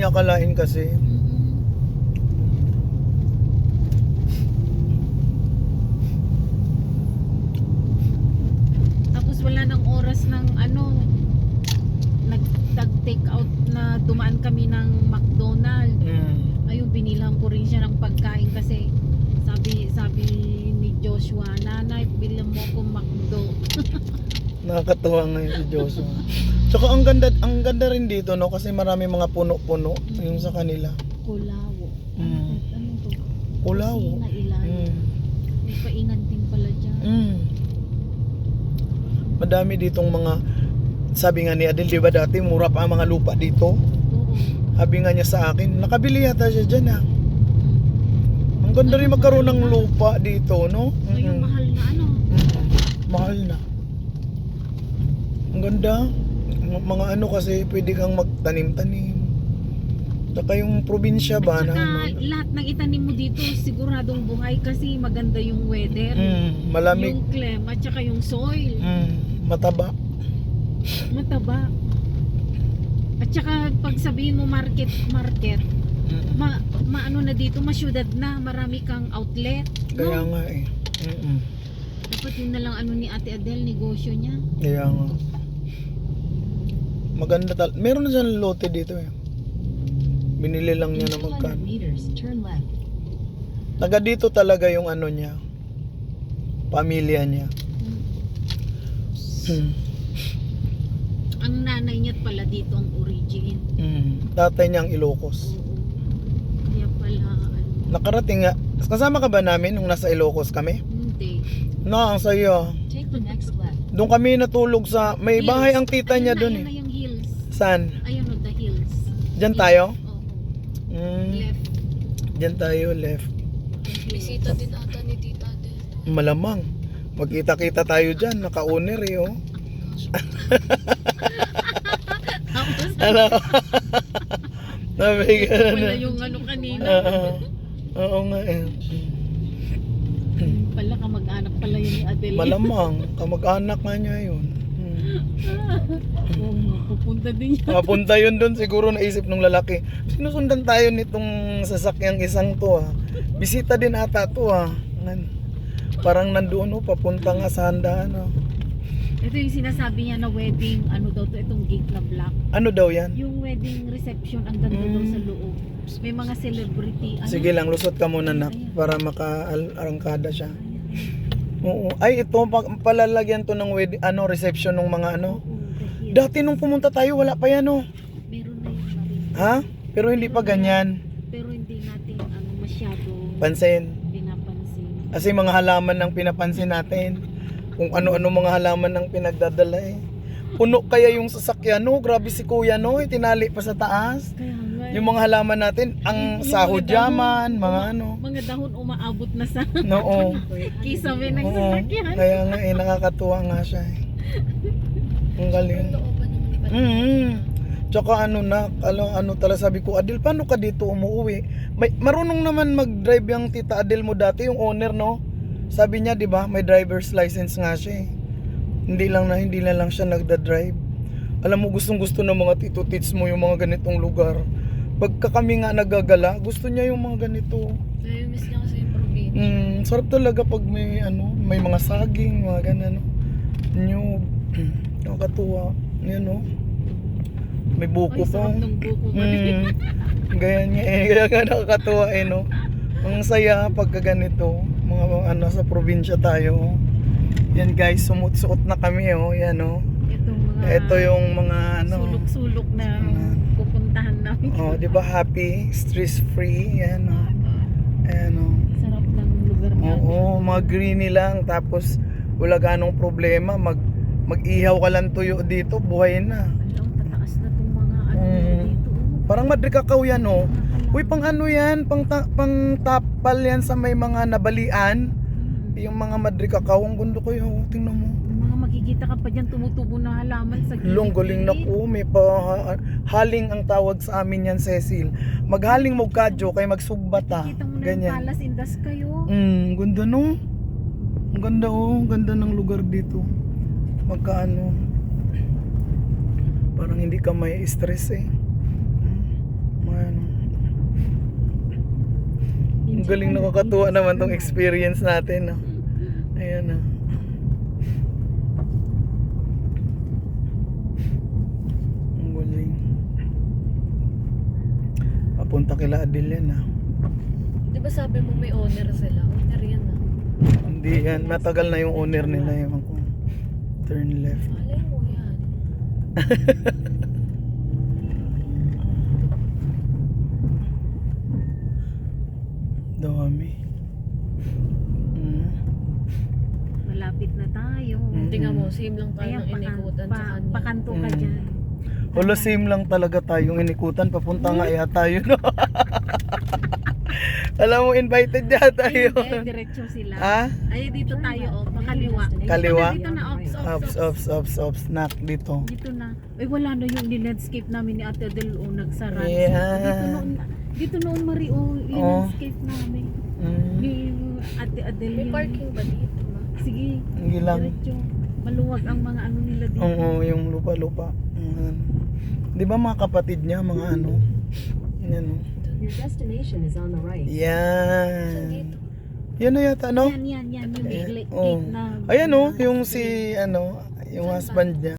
niya akalain kasi. Tapos wala nang oras ng ano, nag-take out na dumaan kami ng McDonald's. Ayun, binilang ko rin siya ng pagkain kasi sabi ni Joshua, nanay, bilang mo ko McDo. Nakakatuwa ngayon si Joshua. Tsaka ang ganda rin dito, no, kasi marami mga puno-puno yung sa kanila. Kulawo. Ano to? Kulawo. Kusina ilalim. May kainan din pala dyan. Madami ditong mga, sabi nga ni Adel, di ba dati mura pa ang mga lupa dito? Oo. Sabi nga niya sa akin, nakabili yata siya dyan ha. Ang ganda rin magkaroon ng lupa dito, no? Ngayon mahal na ano. Mahal na. Ang ganda. Mga ano kasi pwede kang magtanim-tanim. Saka yung probinsya ba At saka na lahat ng itanim mo dito siguradong buhay kasi maganda yung weather. malamig, Yung clem at saka yung soil. mataba. Mataba. At saka pag sabihin mo market, maano na dito, masyudad na, marami kang outlet. Kaya nga eh. Dapat yun na lang ano ni Ate Adele, negosyo niya. Kaya nga. Maganda meron na siyang lote dito eh. Binili lang niya na magkano. Taga dito talaga yung ano niya. Pamilya niya. Ang nanay niya pala dito ang origin. Tatay niya ang Ilocos. Kaya pala ano, Nakarating nga. Kasama ka ba namin nung nasa Ilocos kami? hindi. No, ang saya. Take the next left. Doon kami natulog sa may Hills. bahay ang tita niya doon Ayun na eh. yung hills. Saan? Ayun o, the hills. Diyan tayo? Oo. Left. Diyan tayo, left. Bisita din ata ni Tita Adel. Malamang. Magkita-kita tayo diyan, naka-owner eh oh. Tapos Ano? Nabigyan wala na. yung ano kanina. Oo nga eh. Pala kamag-anak pala yun ni Adele. Malamang, kamag-anak nga niya yun. Oo nga, pupunta din yan. Papunta yun doon, siguro naisip ng lalaki. Sinusundan tayo nitong sasakyang isang to ha. Bisita din ata to ha. Parang nandoon papunta nga sa handaan ha. Ito yung sinasabi niya na wedding, ano daw to, itong gate na black. Ano daw yan? Yung wedding reception, ang ganda daw sa loob. May mga celebrity. Ano? Sige lang, lusot ka muna nak para maka-arangkada siya. Oo. Ay, ito palalagyan to ng wedding, reception ng mga ano. Oo, the hill. Dati nung pumunta tayo, wala pa yan oh. Meron na yun na rin. Ha? Pero hindi pa ganyan. Pero hindi natin masyado Pansin. pinapansin. Kasi mga halaman ang pinapansin natin. Kung ano-ano mga halaman ang pinagdadala eh. Puno kaya yung sasakyan, no? Grabe si kuya, no? Tinali pa sa taas. Kaya nga. Yung mga halaman natin, ang Yung sahod mga dahon, yaman, mga ano. Mga dahon umaabot na sa Oo. kisame ng Oo. sasakyan. Kaya nga eh, nakakatuwa nga siya eh. Ang galing. Looban naman iba. Tsaka ano talaga sabi ko, Adel, paano ka dito umuwi? Marunong naman mag-drive yung tita Adel mo dati, yung owner, no? Sabi niya, di ba, may driver's license nga siya eh. Hindi na lang siya nagda-drive. Alam mo, gustong-gusto ng mga tito-tits mo yung mga ganitong lugar. Pagka kami nga nagagala, gusto niya yung mga ganito. Miss niya kasi yung probinsya. Sarap talaga pag may mga saging, mga ganun. Nyug. Nakakatuwa. Yan o. May buko Ay, pa. sarap ng buko. Ganyan nga eh. Kaya nga nakakatuwa eh no. Ang saya pagka ganito. Mga sa probinsya tayo. Yan guys, sumuot na kami oh. Yan oh. Ito yung mga sulok-sulok na pupuntahan namin. Oh, di ba happy, stress free, yan oh. Ayan oh. Sarap ng lugar niya. Oo, mga greeny lang tapos wala ganong problema, mag-ihaw ka lang tuyo dito, buhay na. Alam, tataas na tong mga dito. Parang madrikakaw yan oh. Uy, pang ano yan, pang tapal yan sa may mga nabalian. Yung mga madrikakaw, ang gundo ko yun, tingnan mo. Mga makikita ka pa dyan tumutubo na halaman sa gilid. Galing na po, may haling ang tawag sa amin yan, Cecil. Maghaling mo kadyo kay magsugbat ah. Kita mo na yung Ganyan. palace in the sky oh. Ganda no. Ang ganda oh, ang ganda ng lugar dito. Magkaano. Parang hindi ka may stress eh. Ang galing, nakakatuwa naman tong experience natin. No? Ayan na. Ang galing. Papunta kila Adil yan ah. Di ba sabi mo may owner sila? Owner yan ah. Hindi yan, matagal na yung owner nila yung turn left. Malay mo yan. Dami. Malapit na tayo. Tingnan mo, same lang tayo Ayan, ng inikutan sa kanya. pakanto ka Mm. dyan. Wala, same lang talaga tayong inikutan. Papunta nga tayo, no? Alam mo, invited yata Ayun, yun. diretso sila. Ah? Ay, dito tayo, oh, makaliwa. Kaliwa? Dito na, Ops, snack dito. Dito na. Ay, wala na yung landscape namin ni Ate Adel, oh, nagsara. Yeah. Dito noon, Marie, oh, yung Oh. landscape namin. Mm. Ni Ate Adel. May yung- parking ba dito ma? Sige, Hindi lang. diretso. Maluwag ang mga ano nila dito. Oo, yung lupa-lupa. Di ba mga kapatid niya, mga ano? Yan, no? Your destination is on the right. Yan. Yan na yata, no? Yan, yung Ayan, gate oh. na. Ayan, no? Yung si, ano, yung husband niya.